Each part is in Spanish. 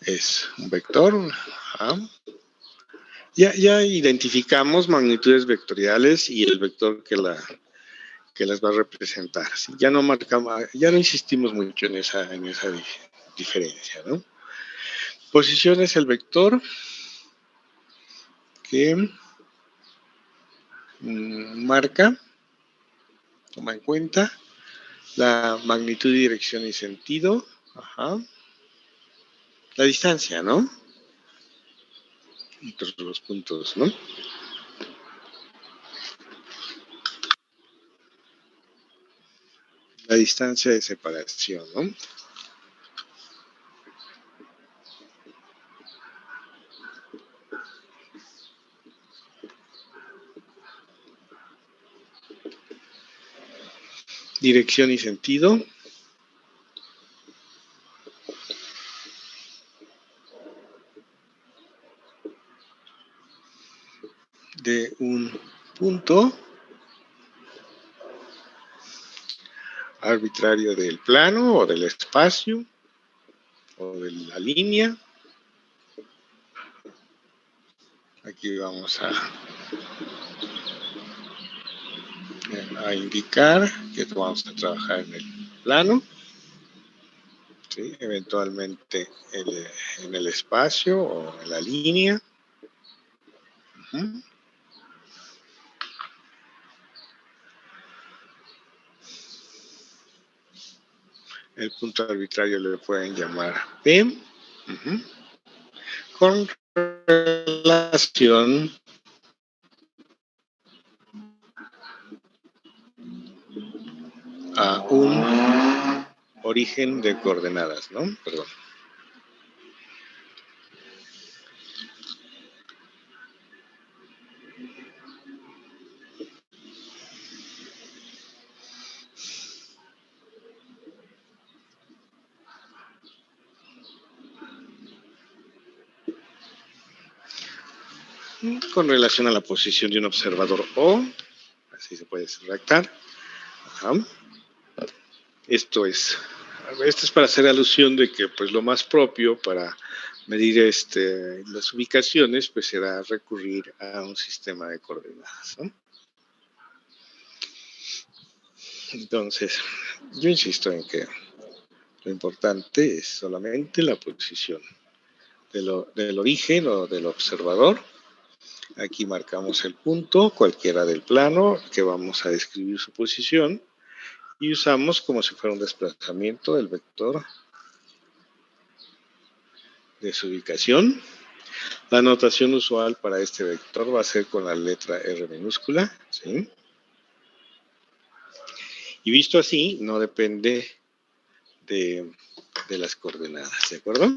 es un vector. Ya identificamos magnitudes vectoriales y el vector que las va a representar. ¿Sí? Ya no marcamos, ya no insistimos mucho en esa diferencia, ¿no? Posición es el vector que marca, toma en cuenta la magnitud, dirección y sentido. La distancia, ¿no? Entre los puntos, ¿no? La distancia de separación, ¿no? Dirección y sentido. De un punto arbitrario del plano o del espacio o de la línea. Aquí vamos a indicar que vamos a trabajar en el plano, ¿sí? Eventualmente en el espacio o en la línea. El punto arbitrario le pueden llamar P. Con relación a un origen de coordenadas, ¿no? Perdón. Con relación a la posición de un observador O, así se puede redactar. Esto es para hacer alusión de que pues lo más propio para medir las ubicaciones pues será recurrir a un sistema de coordenadas, ¿no? Entonces, yo insisto en que lo importante es solamente la posición del origen o del observador. Aquí marcamos el punto, cualquiera del plano, que vamos a describir su posición, y usamos como si fuera un desplazamiento del vector de su ubicación. La notación usual para este vector va a ser con la letra R minúscula, ¿sí? Y visto así, no depende de las coordenadas, ¿de acuerdo?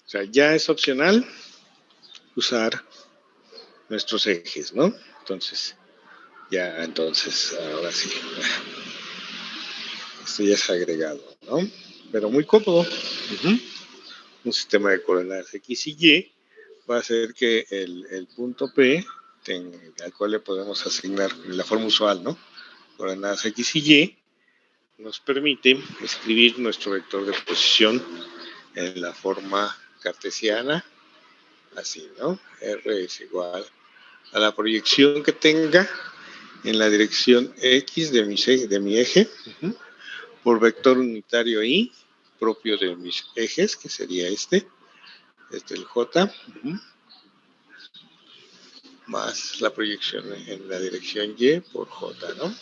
O sea, ya es opcional usar nuestros ejes, ¿no? Entonces, ahora sí, esto ya es agregado, ¿no? Pero muy cómodo. Un sistema de coordenadas X y Y va a hacer que el punto P, al cual le podemos asignar la forma usual, ¿no? Coordenadas X y Y, nos permite escribir nuestro vector de posición en la forma cartesiana, así, ¿no? R es igual a la proyección que tenga en la dirección X de mi eje, por vector unitario Y, propio de mis ejes, que sería el J, más la proyección en la dirección Y por J, ¿no?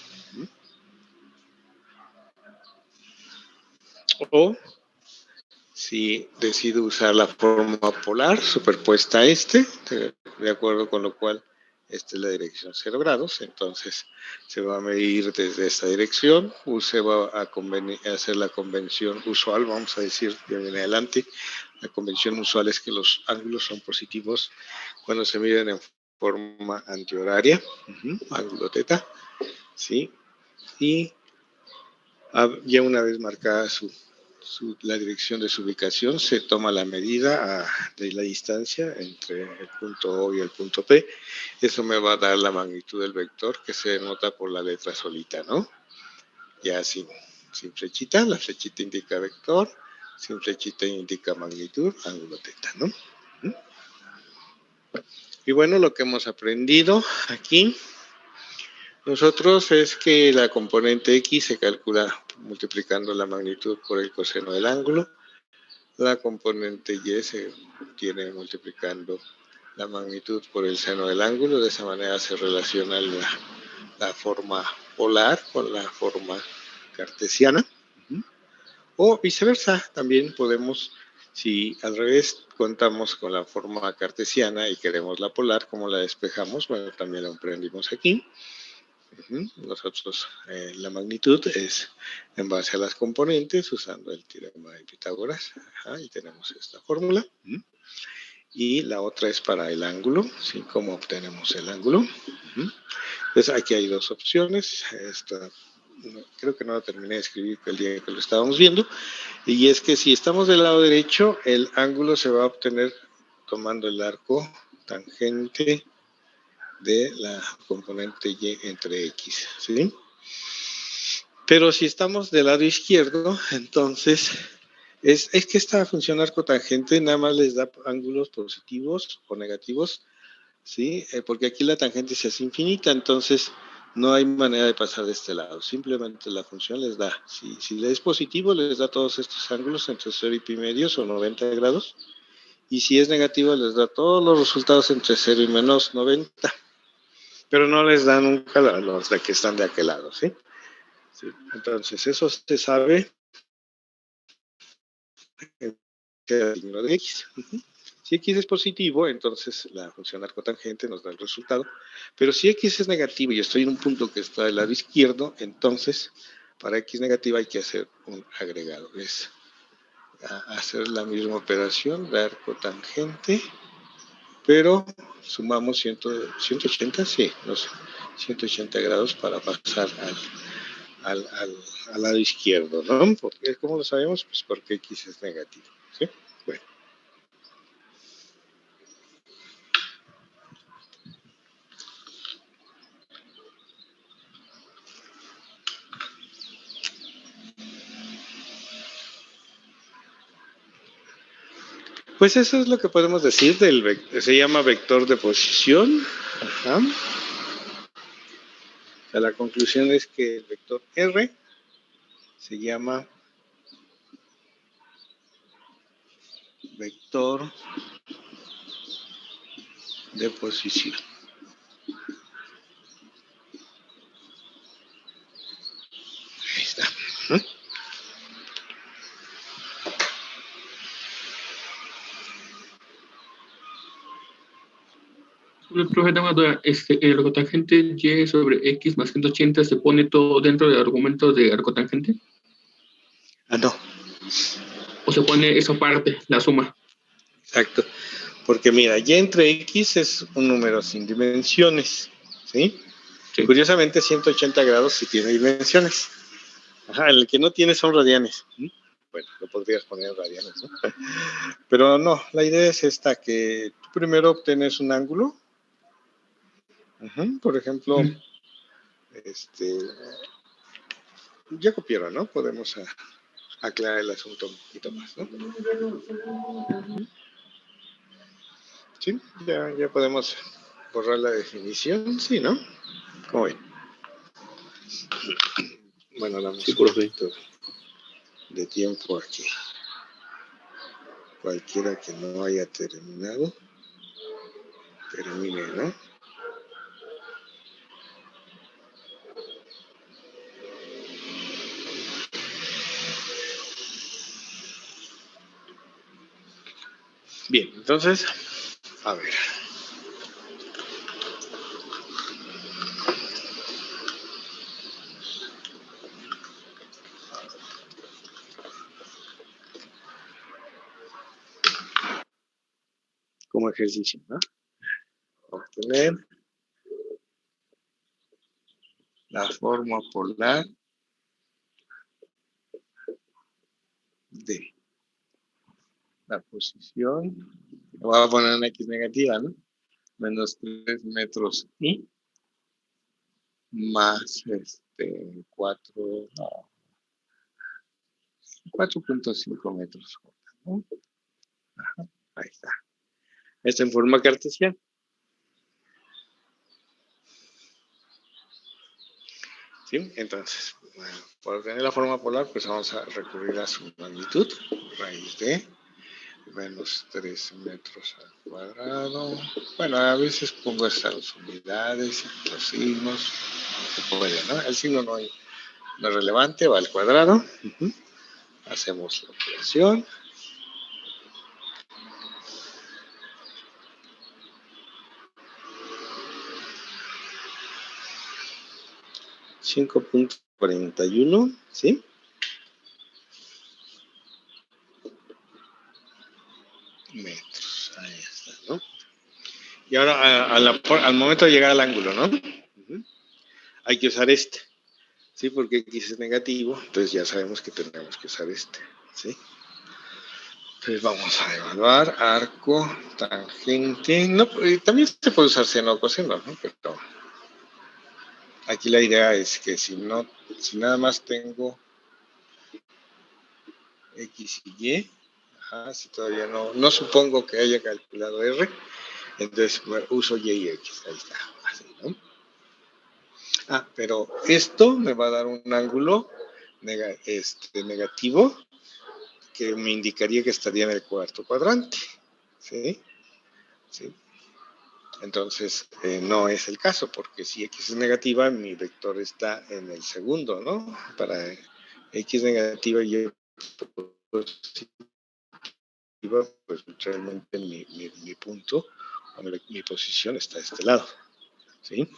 O si decido usar la forma polar superpuesta a de acuerdo con lo cual esta es la dirección 0 grados, entonces se va a medir desde esta dirección, se va a hacer la convención usual, vamos a decir de en adelante, la convención usual es que los ángulos son positivos cuando se miden en forma antihoraria, ángulo teta, ¿sí? Y ya una vez marcada la dirección de su ubicación, se toma la medida de la distancia entre el punto O y el punto P. Eso me va a dar la magnitud del vector que se denota por la letra solita, ¿no? ya sin flechita. La flechita indica vector, sin flechita indica magnitud, ángulo teta, ¿no? Y bueno, lo que hemos aprendido aquí nosotros es que la componente X se calcula multiplicando la magnitud por el coseno del ángulo. La componente Y se obtiene multiplicando la magnitud por el seno del ángulo. De esa manera se relaciona la forma polar con la forma cartesiana. O viceversa, también podemos, si al revés contamos con la forma cartesiana y queremos la polar, ¿cómo la despejamos? Bueno, también lo aprendimos aquí. Nosotros, la magnitud es en base a las componentes usando el teorema de Pitágoras. Y tenemos esta fórmula. Y la otra es para el ángulo, ¿sí? ¿Cómo obtenemos el ángulo? Entonces aquí hay dos opciones. Creo que no lo terminé de escribir el día que lo estábamos viendo. Y es que si estamos del lado derecho, el ángulo se va a obtener tomando el arco tangente de la componente Y entre X, ¿sí? Pero si estamos del lado izquierdo, entonces es que esta función arco tangente nada más les da ángulos positivos o negativos, ¿sí? Porque aquí la tangente se hace infinita, entonces no hay manera de pasar de este lado. Simplemente la función les da, si es positivo, les da todos estos ángulos entre 0 y pi medios o 90 grados. Y si es negativo, les da todos los resultados entre 0 y menos 90. Pero no les da nunca los de que están de aquel lado, ¿sí? Sí. Entonces, eso se sabe en el signo de X. Si X es positivo, entonces la función arcotangente nos da el resultado. Pero si X es negativo y estoy en un punto que está del lado izquierdo, entonces para X negativa hay que hacer un agregado. Es hacer la misma operación de arcotangente, pero sumamos 180, sí, no sé, 180 grados para pasar al lado izquierdo, ¿no? Porque, ¿cómo lo sabemos? Pues porque X es negativo, ¿sí? Bueno. Pues eso es lo que podemos decir se llama vector de posición. Ajá. O sea, la conclusión es que el vector R se llama vector de posición. Ahí está. Profe, tengo una duda. ¿El arcotangente Y sobre X más 180 se pone todo dentro del argumento de arcotangente? No. ¿O se pone esa parte, la suma? Exacto. Porque mira, Y entre X es un número sin dimensiones, ¿sí? Sí. Curiosamente, 180 grados sí tiene dimensiones. Ajá, el que no tiene son radianes. Bueno, lo podrías poner en radianes, ¿no? Pero no, la idea es esta, que tú primero obtienes un ángulo. Por ejemplo, ya copiaron, ¿no? Podemos aclarar el asunto un poquito más, ¿no? Sí, ya podemos borrar la definición, sí, ¿no? ¿Cómo ven? Bueno, damos un poquito de tiempo aquí. Cualquiera que no haya terminado, termine, ¿no? Bien, entonces, a ver. Como ejercicio, ¿no? Obtener la forma polar de la posición, voy a poner una X negativa, ¿no? Menos 3 metros y más 4.5 metros, ¿no? Ajá, ahí está. Está en forma cartesiana. ¿Sí? Entonces, bueno, para obtener la forma polar, pues vamos a recurrir a su magnitud, raíz de menos 3 metros al cuadrado. Bueno, a veces pongo hasta las unidades y los signos. Se puede, ¿no? El signo no es relevante, va al cuadrado. Hacemos la operación. $5.41, ¿sí? Metros, ahí está, ¿no? Y ahora al momento de llegar al ángulo, ¿no? Hay que usar este, ¿sí? Porque X es negativo, entonces ya sabemos que tenemos que usar este, ¿sí? Entonces vamos a evaluar arco, tangente, no, también se puede usar seno o coseno, ¿no? Pero aquí la idea es que si nada más tengo X y Y, si todavía no supongo que haya calculado R, entonces uso Y y X, ahí está, así, ¿no? Pero esto me va a dar un ángulo negativo que me indicaría que estaría en el cuarto cuadrante, ¿sí? ¿Sí? Entonces, no es el caso, porque si X es negativa, mi vector está en el segundo, ¿no? Para X negativa y Y positiva, pues realmente mi punto o mi posición está de este lado, ¿sí?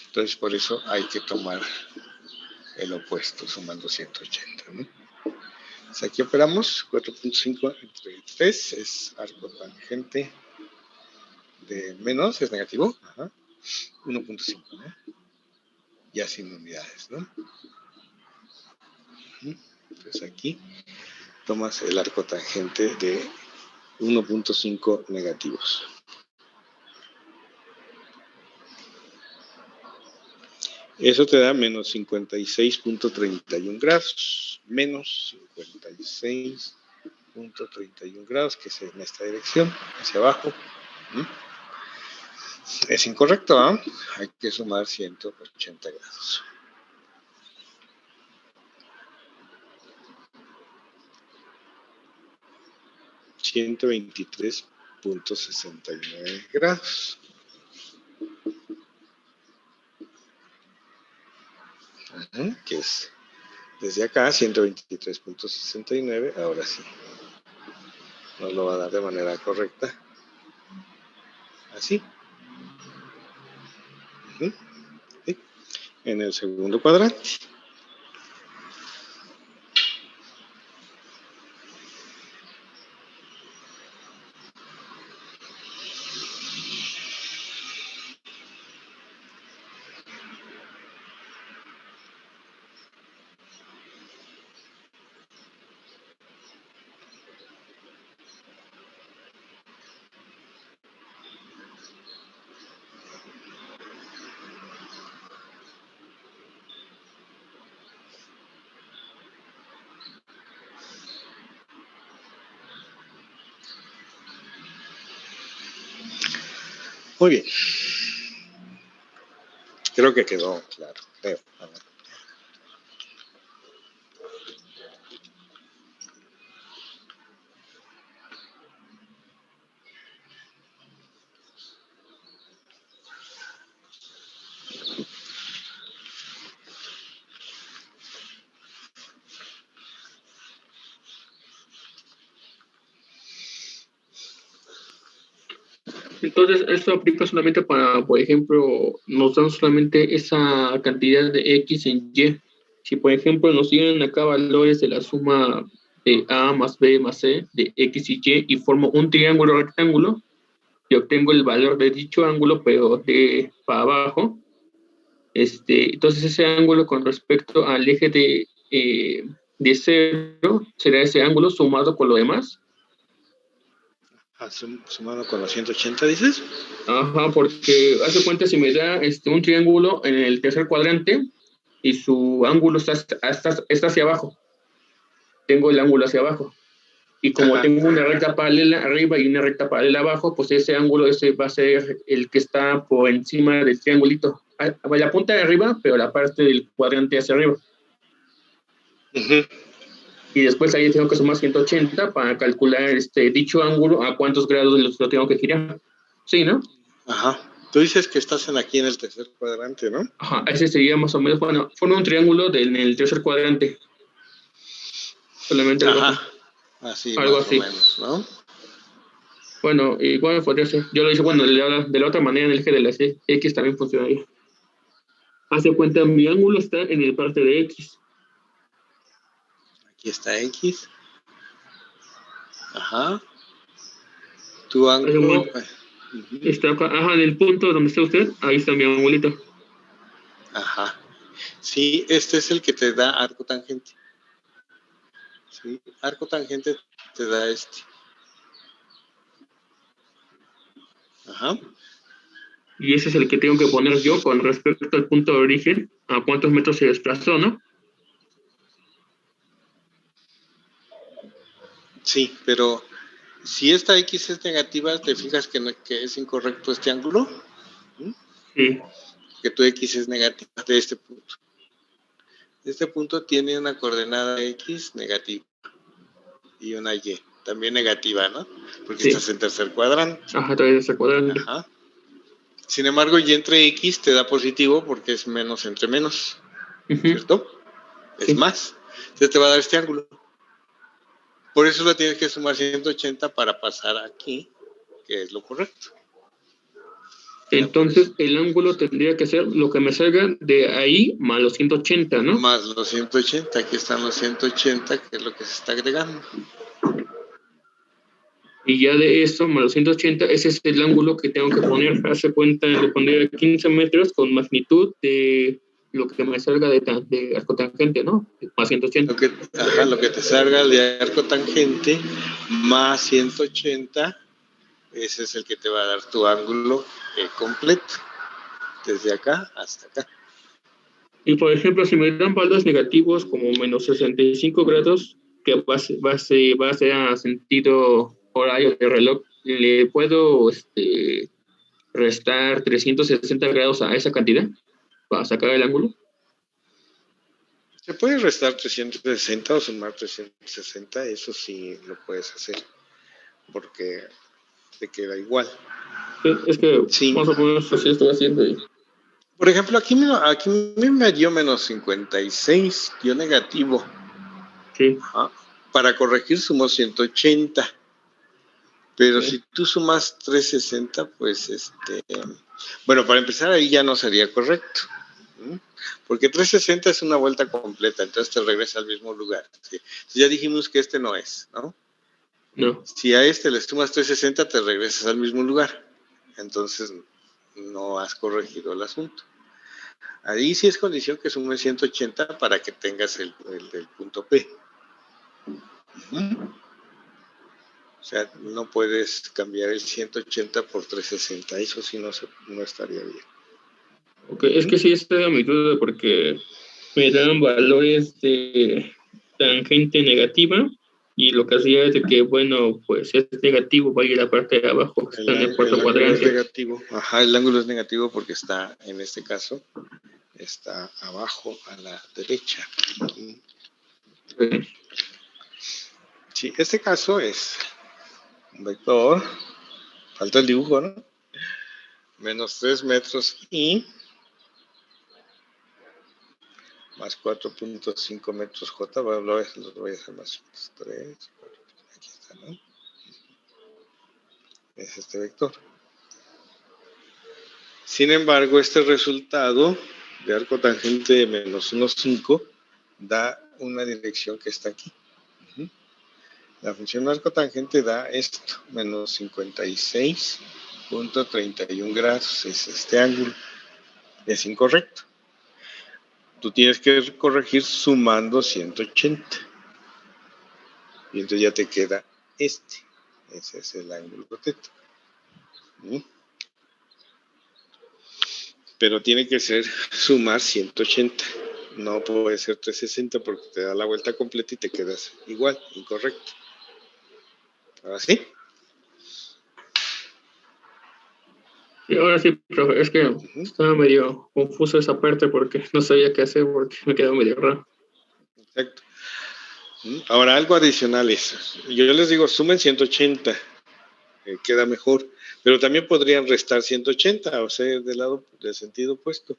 Entonces, por eso hay que tomar el opuesto, sumando 180, ¿no? Entonces, aquí operamos 4.5 entre 3, es arco tangente de menos, es negativo, 1.5, ¿no? Ya sin unidades, ¿no? Entonces aquí tomas el arco tangente de 1.5 negativos. Eso te da menos 56.31 grados, menos 56.31 grados, que es en esta dirección, hacia abajo. Es incorrecto, ¿eh? Hay que sumar 180 grados. $123.69 grados. Que es desde acá 123.69, ahora sí. Nos lo va a dar de manera correcta. Así. ¿Sí? En el segundo cuadrante. Muy bien. Creo que quedó claro, creo. A ver. Entonces, esto aplica solamente para, por ejemplo, nos dan solamente esa cantidad de X en Y. Si, por ejemplo, nos tienen acá valores de la suma de A más B más C de X y Y formo un triángulo rectángulo, y obtengo el valor de dicho ángulo, pero de para abajo. Entonces, ese ángulo con respecto al eje de cero será ese ángulo sumado con lo demás. Sumado con los 180, ¿dices? Ajá, porque hace cuenta si me da un triángulo en el tercer cuadrante, y su ángulo está hacia abajo. Tengo el ángulo hacia abajo. Y como Ajá. tengo una recta paralela arriba y una recta paralela abajo, pues ese ángulo ese va a ser el que está por encima del triangulito. La punta de arriba, pero la parte del cuadrante hacia arriba. Uh-huh. Y después ahí tengo que sumar 180 para calcular dicho ángulo a cuántos grados lo tengo que girar. Sí, ¿no? Ajá. Tú dices que estás aquí en el tercer cuadrante, ¿no? Ajá, ese sería más o menos, bueno, forma un triángulo en el tercer cuadrante. Solamente algo Ajá. así. Así Algo más o así. menos, ¿no? Bueno, igual podría ser. Yo lo hice, bueno, de la otra manera en el eje de la X también funcionaría. Hace cuenta, mi ángulo está en el parte de X. Aquí está X. Ajá. Tu Hace ángulo. cuenta, está acá, ajá, en el punto donde está usted, ahí está mi angulito. Ajá. Sí, este es el que te da arco tangente. Sí, arco tangente te da este. Ajá. Y ese es el que tengo que poner yo con respecto al punto de origen, a cuántos metros se desplazó, ¿no? Sí, pero si esta X es negativa, ¿te fijas que es incorrecto este ángulo? ¿Mm? Sí. Que tu X es negativa de este punto. Este punto tiene una coordenada X negativa y una Y también negativa, ¿no? Porque Sí. estás en tercer cuadrante. Ajá, todavía ese cuadrante. Ajá. Sin embargo, Y entre X te da positivo porque es menos entre menos, ¿cierto? Es Sí. más. Entonces te va a dar este ángulo. Por eso lo tienes que sumar 180 para pasar aquí, que es lo correcto. Entonces, el ángulo tendría que ser lo que me salga de ahí más los 180, ¿no? Más los 180, aquí están los 180, que es lo que se está agregando. Y ya de eso, más los 180, ese es el ángulo que tengo que poner. Hace cuenta, le pondría 15 metros con magnitud de lo que me salga de arco tangente, ¿no? Más 180. Lo que te salga de arco tangente más 180, ese es el que te va a dar tu ángulo completo, desde acá hasta acá. Y por ejemplo, si me dan valores negativos como menos 65 grados, que va a ser a sentido horario de reloj, ¿le puedo restar 360 grados a esa cantidad para sacar el ángulo? Se puede restar 360 o sumar 360, eso sí lo puedes hacer, porque te queda igual. Es que Sí. más o menos así estoy haciendo. Por ejemplo, aquí me dio menos 56, dio negativo. Sí. Ajá. Para corregir sumo 180. Pero Sí. si tú sumas 360, pues bueno, para empezar ahí ya no sería correcto. Porque 360 es una vuelta completa, entonces te regresa al mismo lugar. ¿Sí? Ya dijimos que este no es, ¿no? No. Si a este le sumas 360, te regresas al mismo lugar. Entonces no has corregido el asunto. Ahí sí es condición que sumes 180 para que tengas el punto P. O sea, no puedes cambiar el 180 por 360, eso sí no estaría bien. Okay. Es que sí, esta era mi duda porque me dan valores de tangente negativa y lo que hacía es de que, bueno, pues es negativo, va a ir a la parte de abajo, está en el cuarto El ángulo es cuadrante. negativo. Ajá, el ángulo es negativo porque está, en este caso, está abajo a la derecha. Sí, este caso es un vector, falta el dibujo, ¿no? Menos 3 metros y más 4.5 metros J, los voy a hacer más 3, 4, aquí está, ¿no? Es este vector. Sin embargo, este resultado de arco tangente de menos 1,5 da una dirección que está aquí. La función de arco tangente da esto, menos 56.31 grados, es este ángulo. Es incorrecto. Tú tienes que corregir sumando 180. Y entonces ya te queda este. Ese es el ángulo teta. Pero tiene que ser sumar 180. no puede ser 360 porque te da la vuelta completa y te quedas igual, incorrecto. ¿Ahora sí? Y ahora sí, profe, es que estaba medio confuso esa parte porque no sabía qué hacer porque me quedó medio raro. Exacto. Ahora, algo adicional es, yo les digo, sumen 180, queda mejor, pero también podrían restar 180, o sea, del lado del sentido opuesto.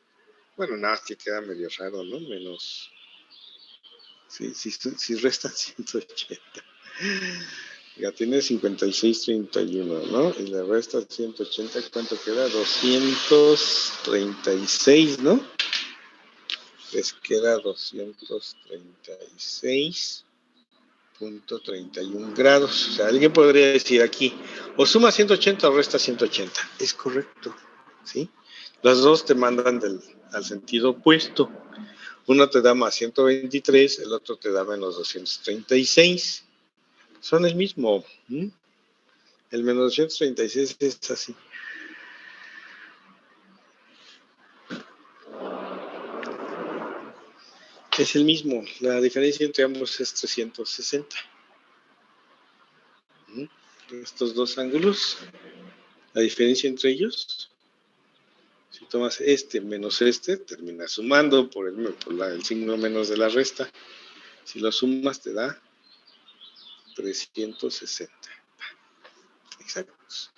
Bueno, nada, que queda medio raro, ¿no? Menos, si restan 180. Ya tiene 56.31, ¿no? Y le resta 180, ¿cuánto queda? 236, ¿no? Les queda 236.31 grados. O sea, alguien podría decir aquí, o suma 180 o resta 180. Es correcto, ¿sí? Las dos te mandan al sentido opuesto. Uno te da más 123, el otro te da menos 236. Son el mismo. El menos 236 es así. Es el mismo. La diferencia entre ambos es 360. Estos dos ángulos, la diferencia entre ellos, si tomas este menos este, terminas sumando por el signo menos de la resta. Si lo sumas te da 360. Exactos.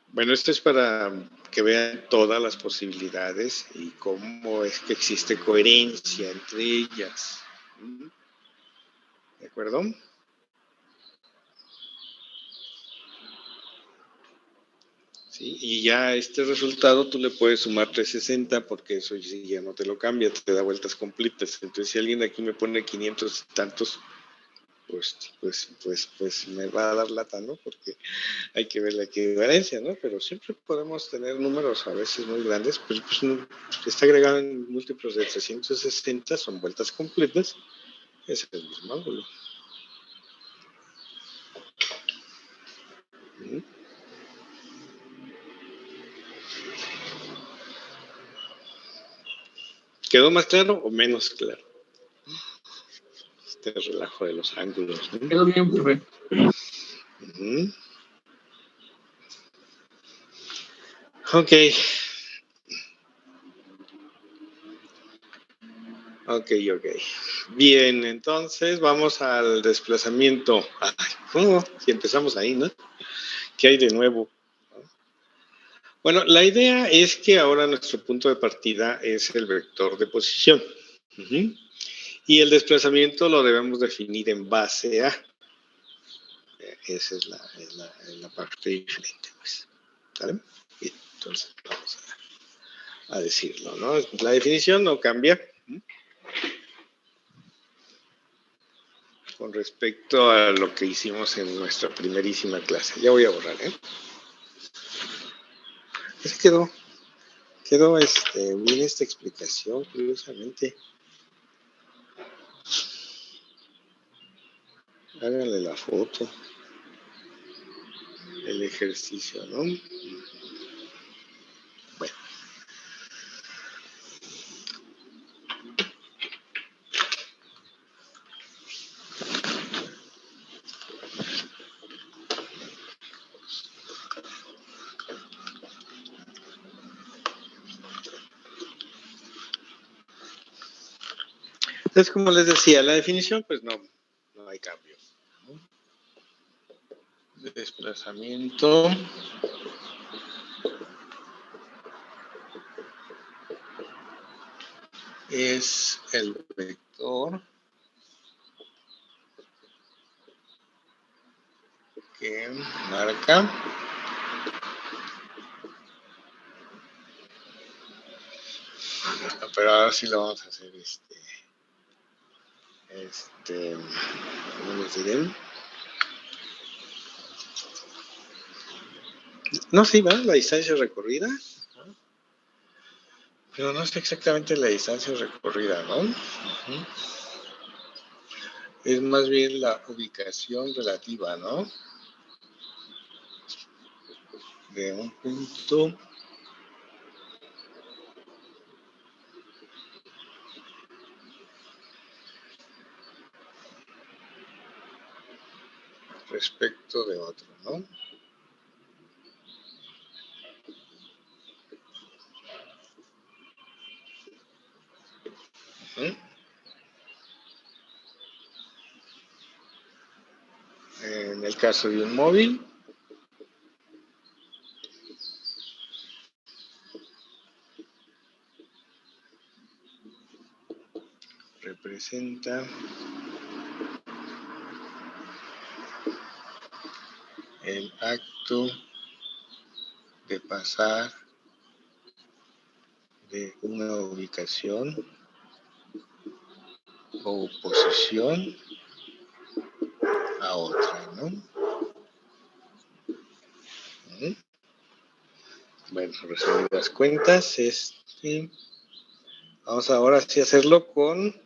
Bueno, esto es para que vean todas las posibilidades y cómo es que existe coherencia entre ellas. ¿De acuerdo? ¿Sí? Y ya este resultado tú le puedes sumar 360 porque eso ya no te lo cambia, te da vueltas completas. Entonces, si alguien aquí me pone 500 y tantos, pues me va a dar lata, ¿no? Porque hay que ver la equivalencia, ¿no? Pero siempre podemos tener números a veces muy grandes, pero pues no, está agregado en múltiplos de 360, son vueltas completas, es el mismo ángulo. ¿Quedó más claro o menos claro? Este relajo de los ángulos, ¿no? Quedó bien, profe. Ok. Ok. Bien, entonces vamos al desplazamiento. Ay, ¿cómo? Si empezamos ahí, ¿no? ¿Qué hay de nuevo? Bueno, la idea es que ahora nuestro punto de partida es el vector de posición. Y el desplazamiento lo debemos definir en base a. Esa es la parte diferente, pues. ¿Vale? Bien, entonces vamos a decirlo, ¿no? La definición no cambia. Con respecto a lo que hicimos en nuestra primerísima clase. Ya voy a borrar, ¿eh? Ese quedó bien esta explicación, curiosamente. Háganle la foto, el ejercicio, ¿no? Bueno. Entonces, como les decía, la definición, pues no hay cambio. Desplazamiento es el vector que marca pero ahora sí lo vamos a hacer ¿cómo les diré? No, sí, va, la distancia recorrida, pero no es exactamente la distancia recorrida, ¿no? Es más bien la ubicación relativa, ¿no? de un punto respecto de otro, ¿no? En el caso de un móvil, representa el acto de pasar de una ubicación o posición a otra, ¿no? Bueno, resumidas cuentas, vamos ahora sí a hacerlo con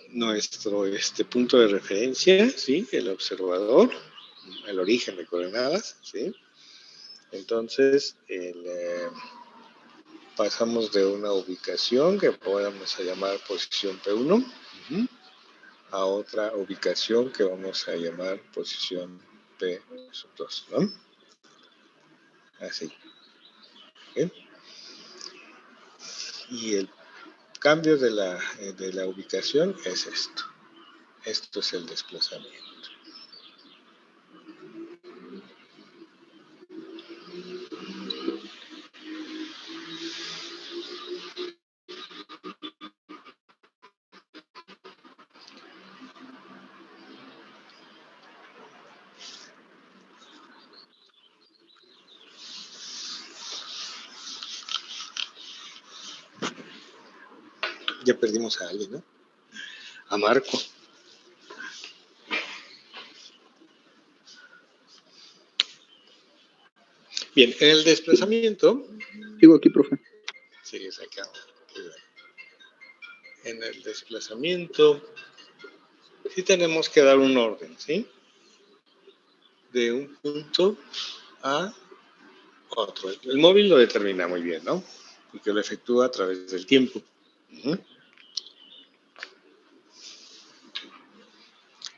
nuestro punto de referencia, ¿sí? El observador, el origen de coordenadas, ¿sí? Entonces, pasamos de una ubicación que podemos llamar posición P1 a otra ubicación que vamos a llamar posición P2, ¿no? Así. ¿Okay? Y el cambio de la ubicación es esto. Esto es el desplazamiento. Ya perdimos a alguien, ¿no? A Marco. Bien, en el desplazamiento. Sigo aquí, profe. Sigues acá. En el desplazamiento, sí tenemos que dar un orden, ¿sí? De un punto a otro. El móvil lo determina muy bien, ¿no? Porque lo efectúa a través del tiempo.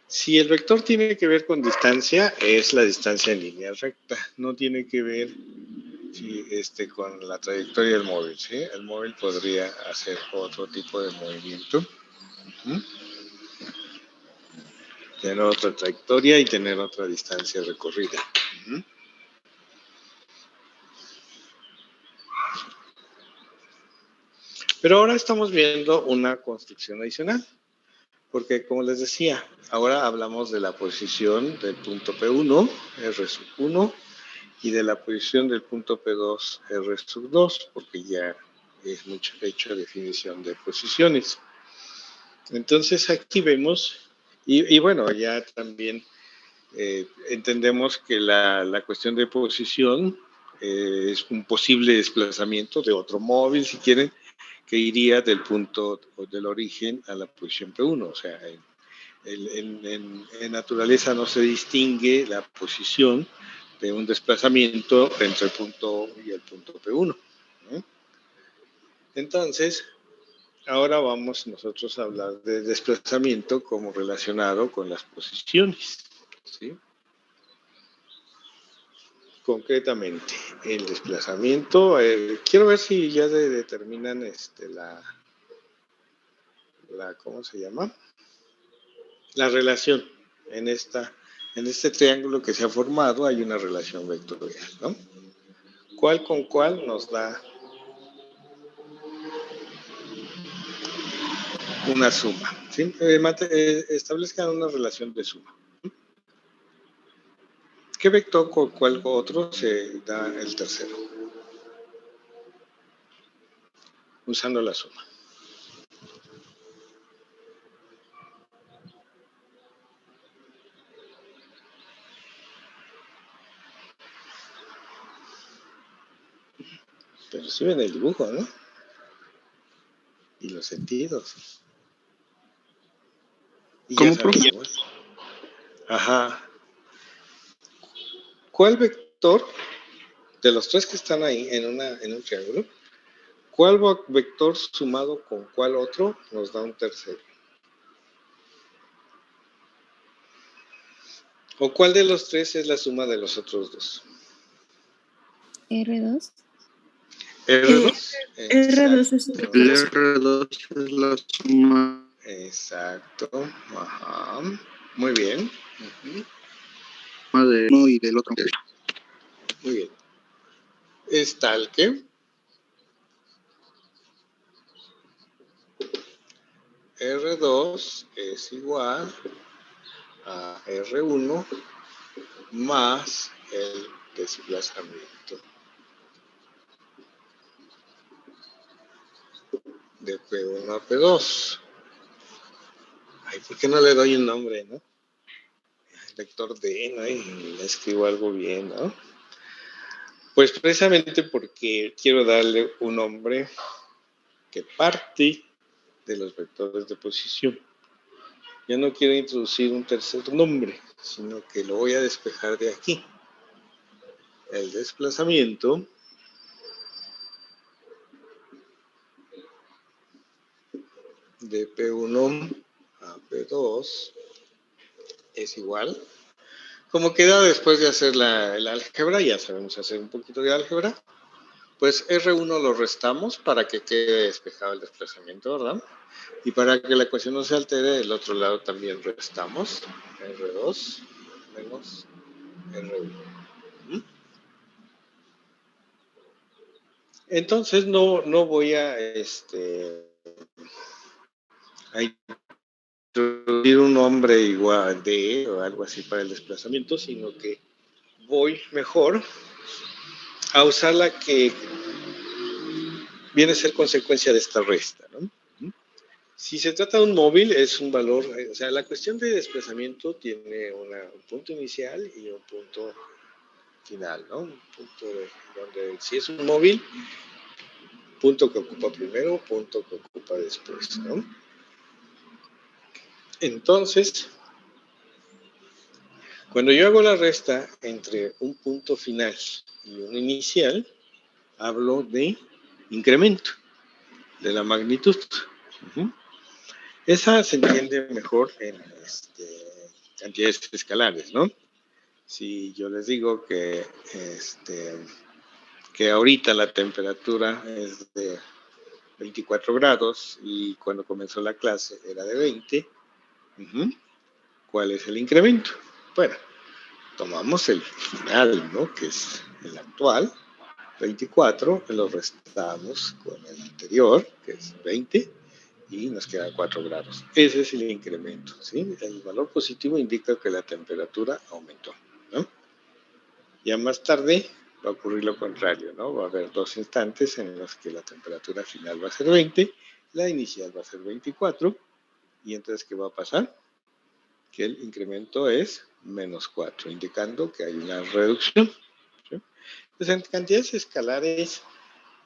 Si el vector tiene que ver con distancia, es la distancia en línea recta. No tiene que ver con la trayectoria del móvil, ¿sí? El móvil podría hacer otro tipo de movimiento. Tener otra trayectoria y tener otra distancia recorrida. Pero ahora estamos viendo una construcción adicional, porque como les decía, ahora hablamos de la posición del punto P1, R1, y de la posición del punto P2, R2, porque ya es mucho hecho definición de posiciones. Entonces aquí vemos, y bueno, ya también entendemos que la cuestión de posición es un posible desplazamiento de otro móvil, si quieren, que iría del punto del origen a la posición P1. O sea, en naturaleza no se distingue la posición de un desplazamiento entre el punto y el punto P1. Entonces, ahora vamos nosotros a hablar de desplazamiento como relacionado con las posiciones, ¿sí? Concretamente, el desplazamiento, quiero ver si ya determinan ¿cómo se llama? La relación. En este triángulo que se ha formado hay una relación vectorial, ¿no? ¿Cuál con cuál nos da una suma? ¿Sí? Establezcan una relación de suma. ¿Qué vector con cuál otro se da el tercero? Usando la suma. Pero sí ven el dibujo, ¿no? Y los sentidos. Y ¿Cómo, profe? Ajá. ¿cuál vector de los tres que están ahí en un triángulo, cuál vector sumado con cuál otro nos da un tercero? ¿O cuál de los tres es la suma de los otros dos? R2. R2. R2 es el R2 es la suma. Exacto. Ajá. Muy bien. De uno y del otro. Muy bien. Es tal que R2 es igual a R1 más el desplazamiento de P1 a P2. Ay, ¿por qué no le doy un nombre, no? Vector D, ¿no? Y le escribo algo bien, ¿no? Pues precisamente porque quiero darle un nombre que parte de los vectores de posición. Yo no quiero introducir un tercer nombre, sino que lo voy a despejar de aquí. El desplazamiento de P1 a P2 es igual. Como queda después de hacer el álgebra, ya sabemos hacer un poquito de álgebra, pues R1 lo restamos para que quede despejado el desplazamiento, ¿verdad? Y para que la ecuación no se altere, del otro lado también restamos R2 menos R1. Entonces no voy a introducir un nombre igual de o algo así para el desplazamiento, sino que voy mejor a usar la que viene a ser consecuencia de esta resta, ¿no? Si se trata de un móvil, es un valor, o sea, la cuestión de desplazamiento tiene un punto inicial y un punto final, ¿no? Un punto donde si es un móvil, punto que ocupa primero, punto que ocupa después, ¿no? Entonces, cuando yo hago la resta entre un punto final y un inicial, hablo de incremento de la magnitud. Esa se entiende mejor en cantidades escalares, ¿no? Si yo les digo que ahorita la temperatura es de 24 grados y cuando comenzó la clase era de 20, ¿cuál es el incremento? Bueno, tomamos el final, ¿no? Que es el actual, 24, lo restamos con el anterior, que es 20, y nos quedan 4 grados. Ese es el incremento, ¿sí? El valor positivo indica que la temperatura aumentó, ¿no? Ya más tarde va a ocurrir lo contrario, ¿no? Va a haber dos instantes en los que la temperatura final va a ser 20, la inicial va a ser 24, y entonces, ¿qué va a pasar? Que el incremento es menos 4, indicando que hay una reducción, ¿sí? Pues en cantidades escalares,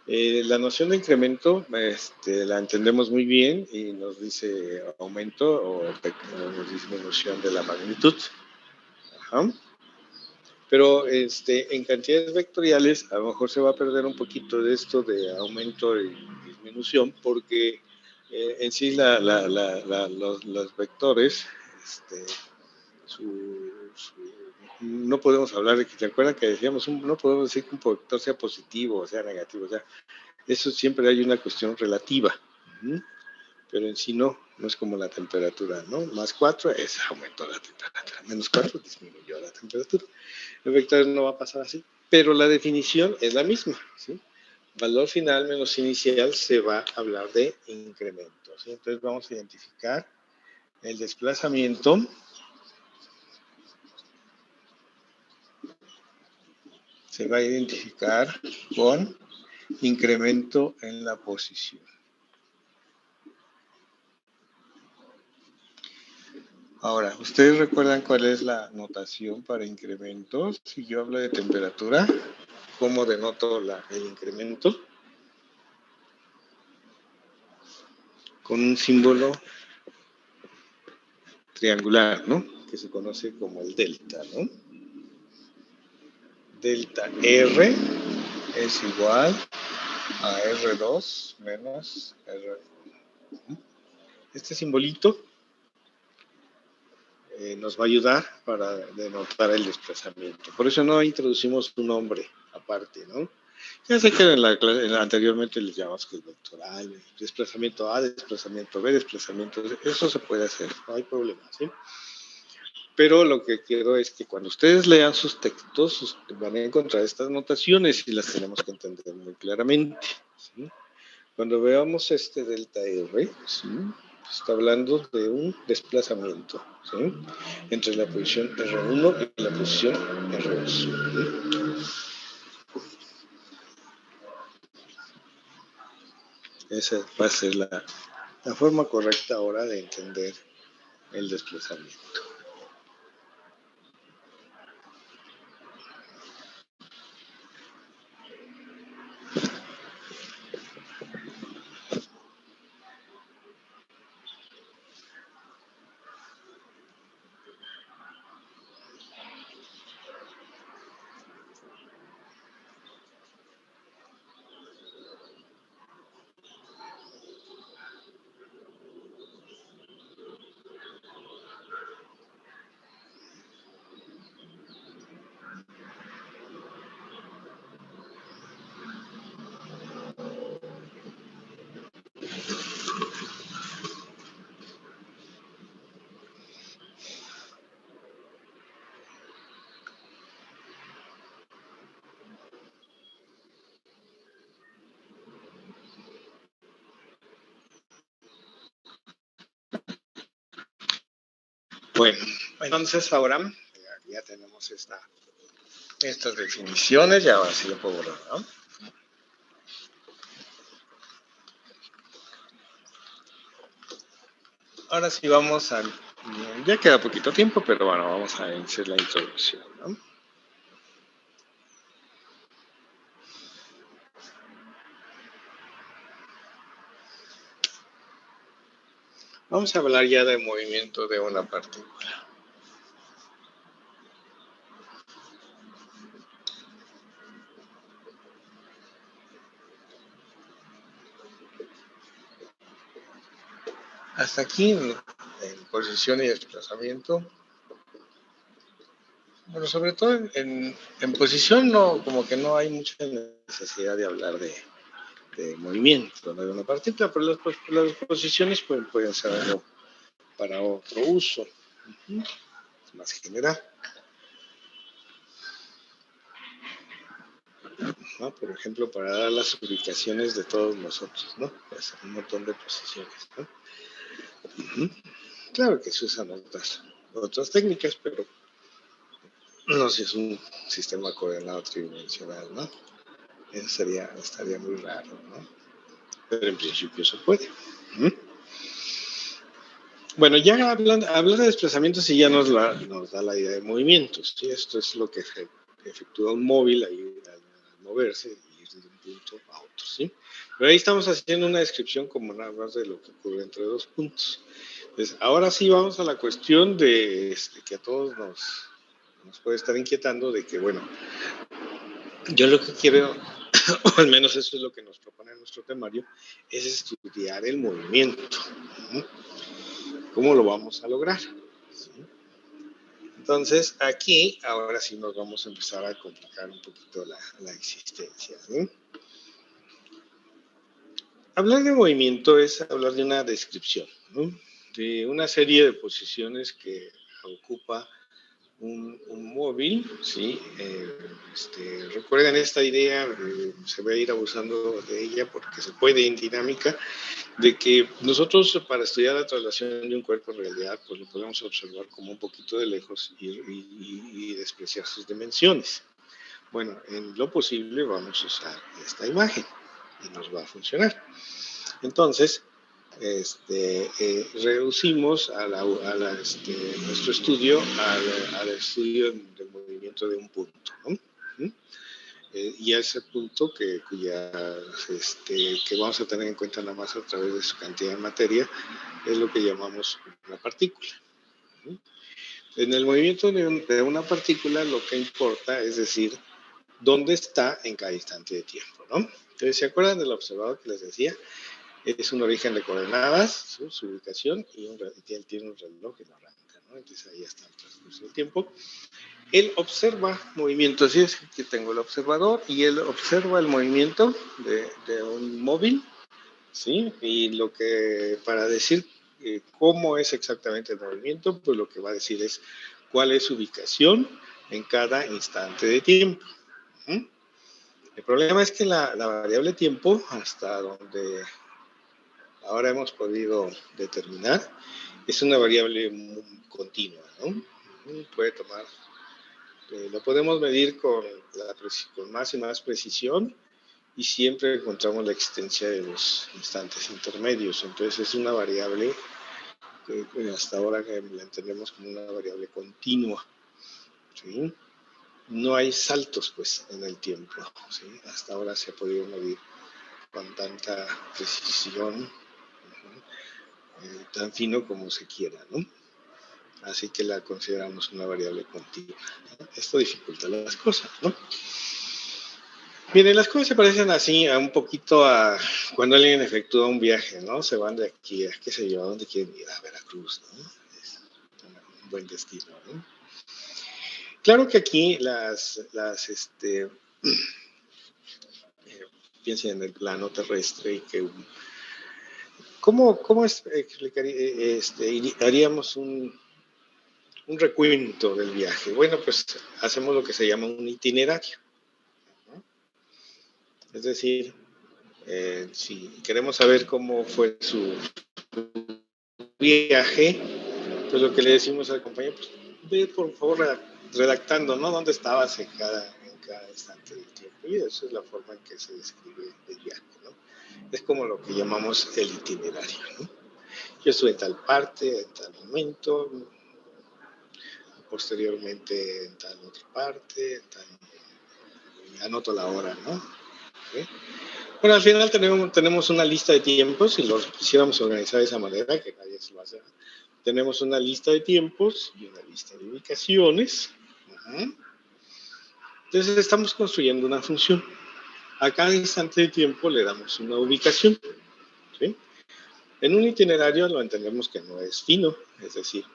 la noción de incremento la entendemos muy bien y nos dice aumento o disminución de la magnitud. Ajá. Pero en cantidades vectoriales a lo mejor se va a perder un poquito de esto de aumento y disminución porque en sí los vectores no podemos hablar de que, ¿te acuerdan que decíamos? No podemos decir que un vector sea positivo o sea negativo, o sea, eso siempre hay una cuestión relativa, pero en sí no es como la temperatura, ¿no? Más 4 es aumentó la temperatura, menos 4 disminuyó la temperatura. El vector no va a pasar así, pero la definición es la misma, ¿sí? Valor final menos inicial se va a hablar de incremento, ¿sí? Entonces vamos a identificar el desplazamiento se va a identificar con incremento en la posición. Ahora, ¿ustedes recuerdan cuál es la notación para incrementos? Si yo hablo de temperatura, ¿cómo denoto el incremento? Con un símbolo triangular, ¿no? Que se conoce como el delta, ¿no? delta R es igual a R2 menos R. Este simbolito nos va a ayudar para denotar el desplazamiento. Por eso no introducimos un nombre aparte, ¿no? Ya sé que anteriormente les llamamos que es vectoral, desplazamiento A, desplazamiento B, desplazamiento C. Eso se puede hacer, no hay problema, ¿sí? Pero lo que quiero es que cuando ustedes lean sus textos, van a encontrar estas notaciones y las tenemos que entender muy claramente, ¿sí? Cuando veamos este delta R, ¿sí?, está hablando de un desplazamiento, ¿sí?, entre la posición R1 y la posición R2. ¿Sí? Esa va a ser la forma correcta ahora de entender el desplazamiento. Bueno, entonces ahora ya tenemos estas definiciones, ya ahora sí lo puedo borrar, ¿no? Ahora sí vamos a... Ya queda poquito tiempo, pero bueno, vamos a hacer la introducción, ¿no? Vamos a hablar ya del movimiento de una partícula. Hasta aquí en posición y desplazamiento. Bueno, sobre todo en posición no, como que no hay mucha necesidad de hablar de movimiento de una partícula, pero las posiciones pueden ser algo para otro uso, más general, ¿no? Por ejemplo, para dar las ubicaciones de todos nosotros, ¿no? Pues un montón de posiciones, ¿no? Claro que se usan otras técnicas, pero no si es un sistema coordenado tridimensional, ¿no? Eso estaría muy raro, ¿no? Pero en principio se puede. Bueno, ya hablar de desplazamientos sí ya nos da la idea de movimientos, ¿sí? Esto es lo que efectúa un móvil ahí al moverse y ir de un punto a otro, ¿sí? Pero ahí estamos haciendo una descripción como nada más de lo que ocurre entre dos puntos. Entonces, ahora sí vamos a la cuestión de que a todos nos puede estar inquietando de que, bueno, yo lo que quiero, o al menos eso es lo que nos propone nuestro temario, es estudiar el movimiento. ¿Cómo lo vamos a lograr? ¿Sí? Entonces, aquí, ahora sí nos vamos a empezar a complicar un poquito la existencia, ¿sí? Hablar de movimiento es hablar de una descripción, ¿no? De una serie de posiciones que ocupa un móvil, ¿sí? Recuerden esta idea, se va a ir abusando de ella porque se puede en dinámica, de que nosotros para estudiar la traslación de un cuerpo en realidad, pues lo podemos observar como un poquito de lejos y despreciar sus dimensiones. Bueno, en lo posible vamos a usar esta imagen y nos va a funcionar. Entonces, reducimos nuestro estudio al estudio del movimiento de un punto, ¿no? Y a ese punto que vamos a tener en cuenta nada más a través de su cantidad de materia, es lo que llamamos una partícula. En el movimiento de una partícula lo que importa es decir dónde está en cada instante de tiempo, ¿no? Entonces, ¿se acuerdan del observador que les decía? Es un origen de coordenadas, su ubicación, y tiene un reloj que lo arranca, ¿no? Entonces ahí está el transcurso del tiempo. Él observa movimiento, así es que tengo el observador y él observa el movimiento de un móvil, ¿sí? Y lo que, para decir cómo es exactamente el movimiento, pues lo que va a decir es cuál es su ubicación en cada instante de tiempo. ¿Mm? El problema es que la variable tiempo, hasta donde ahora hemos podido determinar, es una variable continua, ¿no? Puede tomar, lo podemos medir con más y más precisión y siempre encontramos la existencia de los instantes intermedios. Entonces es una variable que hasta ahora la entendemos como una variable continua, ¿sí? No hay saltos, pues, en el tiempo, ¿sí? Hasta ahora se ha podido medir con tanta precisión, tan fino como se quiera, ¿no? Así que la consideramos una variable continua, ¿no? Esto dificulta las cosas, ¿no? Miren, las cosas se parecen así a un poquito a cuando alguien efectúa un viaje, ¿no? Se van de aquí a, qué sé yo, a dónde quieren ir, a Veracruz, ¿no? Es un buen destino, ¿no? Claro que aquí piensen en el plano terrestre y que ¿cómo haríamos un recuento del viaje? Bueno, pues hacemos lo que se llama un itinerario, ¿no? Es decir, si queremos saber cómo fue su viaje, pues lo que le decimos al compañero, pues ve por favor redactando, ¿no? ¿Dónde estabas en cada instante del tiempo? Y esa es la forma en que se describe el viaje, ¿no? Es como lo que llamamos el itinerario, ¿no? Yo estuve en tal parte, en tal momento, posteriormente en tal otra parte, anoto la hora, ¿no? ¿Sí? Bueno, al final tenemos una lista de tiempos, si lo quisiéramos organizar de esa manera, que nadie se lo hace. Tenemos una lista de tiempos y una lista de ubicaciones. Entonces estamos construyendo una función. A cada instante de tiempo le damos una ubicación, ¿sí? En un itinerario lo entendemos que no es fino, es decir,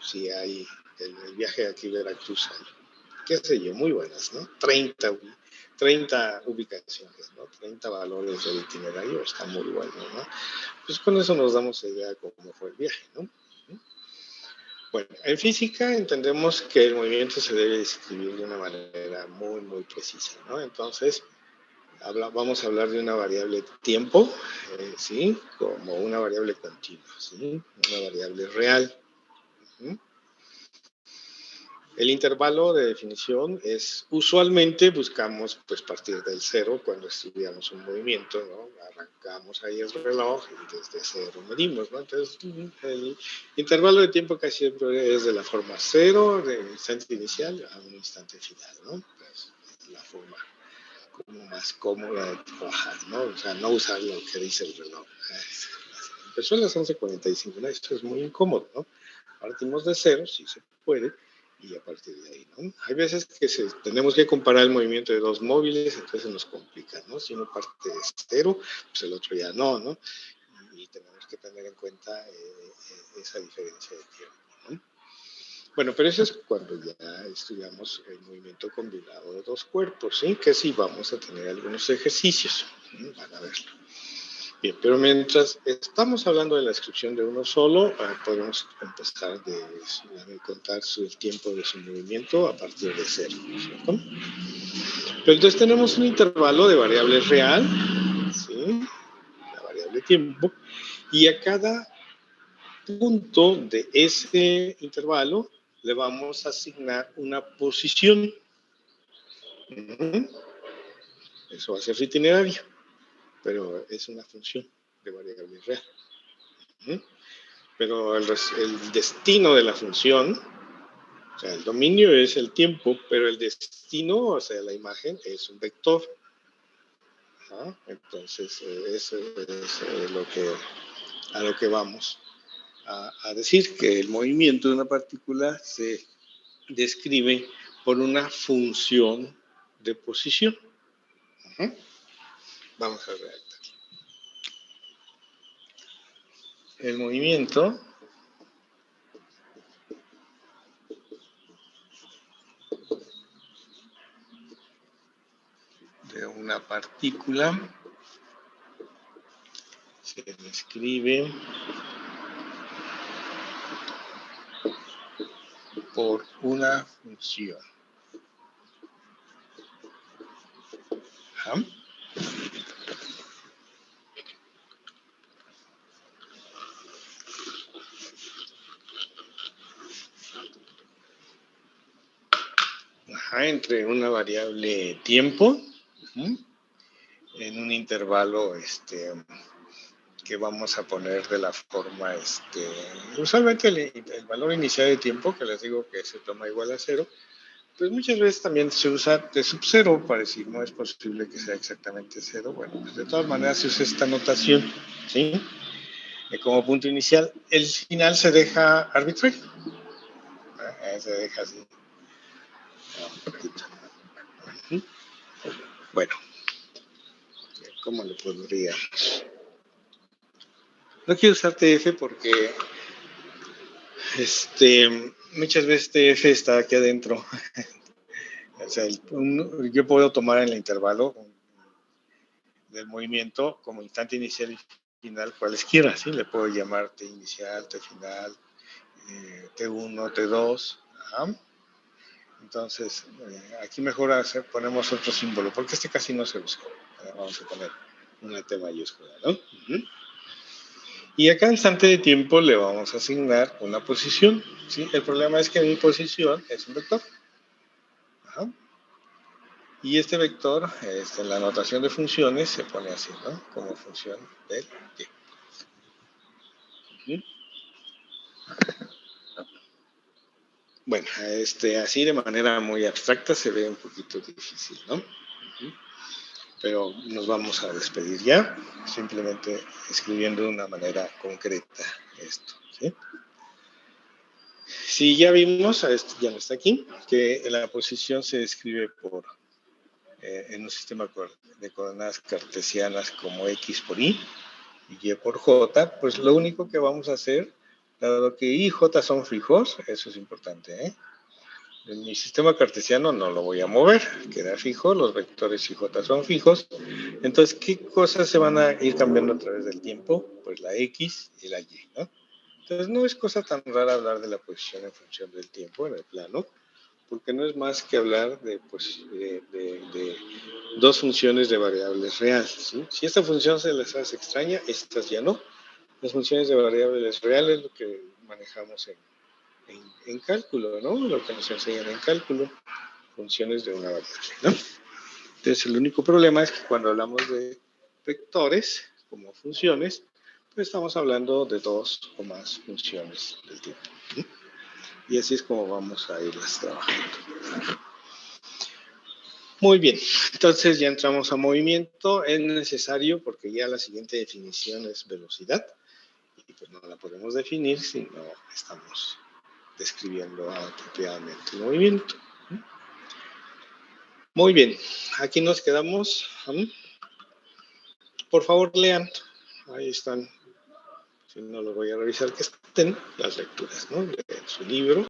si hay el viaje de aquí a Veracruz, hay, qué sé yo, muy buenas, ¿no? 30 ubicaciones, ¿no? 30 valores del itinerario, está muy bueno, ¿no? Pues con eso nos damos idea de cómo fue el viaje, ¿no? Bueno, en física entendemos que el movimiento se debe describir de una manera muy, muy precisa, ¿no? Entonces, vamos a hablar de una variable tiempo, ¿sí? Como una variable continua, ¿sí? Una variable real. ¿Sí? El intervalo de definición es, usualmente buscamos pues partir del cero cuando estudiamos un movimiento, ¿no? Arrancamos ahí el reloj y desde cero medimos, ¿no? Entonces el intervalo de tiempo casi siempre es de la forma cero, del instante inicial a un instante final, ¿no? Pues, es la forma como más cómoda de trabajar, ¿no? O sea, no usar lo que dice el reloj. Empezó a las 11:45, ¿no? Esto es muy incómodo, ¿no? Partimos de cero, si se puede, y a partir de ahí, ¿no? Hay veces que tenemos que comparar el movimiento de dos móviles, entonces nos complica, ¿no? Si uno parte de cero, pues el otro ya no, ¿no? Y tenemos que tener en cuenta esa diferencia de tiempo, ¿no? Bueno, pero eso es cuando ya estudiamos el movimiento combinado de dos cuerpos, ¿sí? Que sí vamos a tener algunos ejercicios, ¿sí? Van a verlo. Bien, pero mientras estamos hablando de la descripción de uno solo, podemos empezar de contar el tiempo de su movimiento a partir de cero, ¿cierto? Pero entonces tenemos un intervalo de variable real, ¿sí? La variable tiempo, y a cada punto de ese intervalo le vamos a asignar una posición. Eso va a ser su itinerario, pero es una función de variable real. Pero el destino de la función, o sea, el dominio es el tiempo, pero el destino, o sea, la imagen es un vector. ¿Ah? Entonces, eso es a lo que vamos a decir, que el movimiento de una partícula se describe por una función de posición. Vamos a redactar. El movimiento de una partícula se describe por una función. Ajá. Entre una variable tiempo, en un intervalo que vamos a poner de la forma, usualmente el valor inicial de tiempo, que les digo que se toma igual a 0, pues muchas veces también se usa de sub 0 para decir no es posible que sea exactamente 0. Bueno, pues de todas maneras se usa esta notación, ¿sí? Como punto inicial. El final se deja arbitrario. Se deja así. Bueno, ¿cómo le podría? No quiero usar TF porque muchas veces TF está aquí adentro. O sea, yo puedo tomar en el intervalo del movimiento como instante inicial y final cualesquiera, ¿sí? Le puedo llamar T inicial, T final, T1, T2. Ajá. Entonces, aquí mejor ponemos otro símbolo, porque casi no se usa. Vamos a poner una T mayúscula, ¿no? Y a cada instante de tiempo le vamos a asignar una posición, ¿sí? El problema es que mi posición es un vector. Ajá. Y este vector, en la notación de funciones, se pone así, ¿no? Como función del tiempo. Bueno, así de manera muy abstracta se ve un poquito difícil, ¿no? Pero nos vamos a despedir ya, simplemente escribiendo de una manera concreta esto, ¿sí? Si ya vimos, ya no está aquí, que la posición se describe en un sistema de coordenadas cartesianas como X por Y y Y por J, pues lo único que vamos a hacer, dado que Y y J son fijos, eso es importante, ¿eh? En mi sistema cartesiano no lo voy a mover, queda fijo, los vectores y j son fijos. Entonces, ¿qué cosas se van a ir cambiando a través del tiempo? Pues la x y la y, ¿no? Entonces, no es cosa tan rara hablar de la posición en función del tiempo en el plano, porque no es más que hablar de dos funciones de variables reales, ¿sí? Si esta función se les hace extraña, estas ya no. Las funciones de variables reales es lo que manejamos en cálculo, ¿no? Lo que nos enseñan en cálculo, funciones de una variable, ¿no? Entonces, el único problema es que cuando hablamos de vectores como funciones, pues estamos hablando de dos o más funciones del tiempo, ¿no? Y así es como vamos a irlas trabajando. Muy bien, entonces ya entramos a movimiento. Es necesario, porque ya la siguiente definición es velocidad, y pues no la podemos definir si no estamos describiendo apropiadamente el movimiento. Muy bien, aquí nos quedamos. Por favor, lean. Ahí están. Si no, lo voy a revisar que estén las lecturas, ¿no? De su libro.